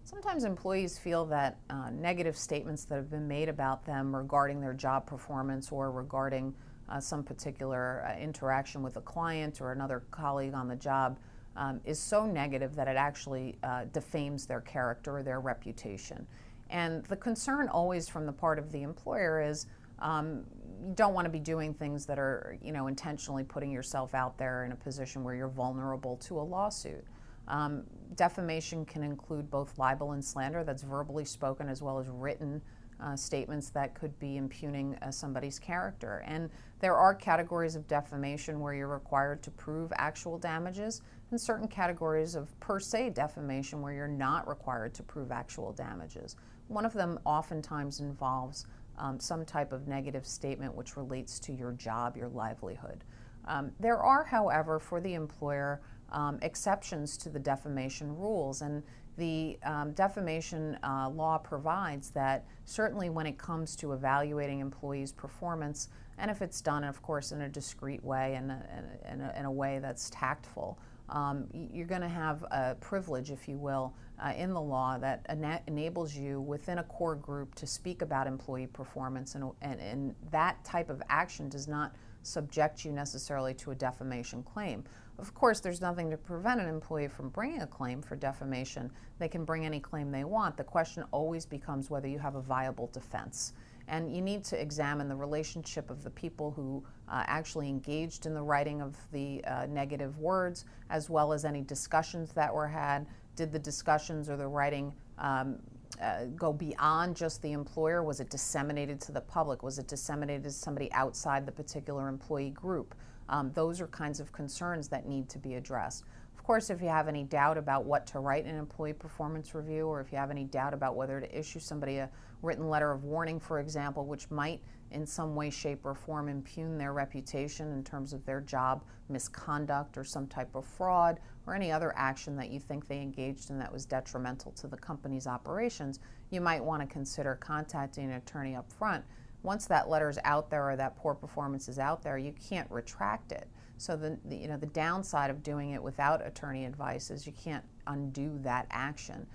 Sometimes employees feel that negative statements that have been made about them regarding their job performance or regarding some particular interaction with a client or another colleague on the job is so negative that it actually defames their character or their reputation. And the concern always from the part of the employer is you don't want to be doing things that are, intentionally putting yourself out there in a position where you're vulnerable to a lawsuit. Defamation can include both libel and slander, that's verbally spoken, as well as written statements that could be impugning somebody's character. And there are categories of defamation where you're required to prove actual damages, and certain categories of per se defamation where you're not required to prove actual damages. One of them oftentimes involves some type of negative statement which relates to your job, your livelihood. There are, however, for the employer, exceptions to the defamation rules, and the defamation law provides that certainly when it comes to evaluating employees' performance, and if it's done, of course, in a discreet way and in a way that's tactful, you're going to have a privilege, if you will, in the law that enables you within a core group to speak about employee performance, and that type of action does not subject you necessarily to a defamation claim. Of course, there's nothing to prevent an employee from bringing a claim for defamation. They can bring any claim they want. The question always becomes whether you have a viable defense. And you need to examine the relationship of the people who actually engaged in the writing of the negative words, as well as any discussions that were had. Did the discussions or the writing go beyond just the employer? Was it disseminated to the public? Was it disseminated to somebody outside the particular employee group? Those are kinds of concerns that need to be addressed. Of course, if you have any doubt about what to write in an employee performance review, or if you have any doubt about whether to issue somebody a written letter of warning, for example, which might in some way, shape, or form impugn their reputation in terms of their job misconduct or some type of fraud or any other action that you think they engaged in that was detrimental to the company's operations, you might want to consider contacting an attorney up front. Once that letter is out there or that poor performance is out there, you can't retract it. So the downside of doing it without attorney advice is you can't undo that action.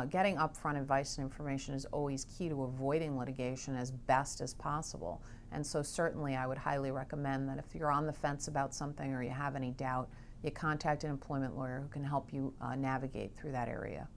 Getting upfront advice and information is always key to avoiding litigation as best as possible. And so certainly I would highly recommend that if you're on the fence about something or you have any doubt, you contact an employment lawyer who can help you navigate through that area.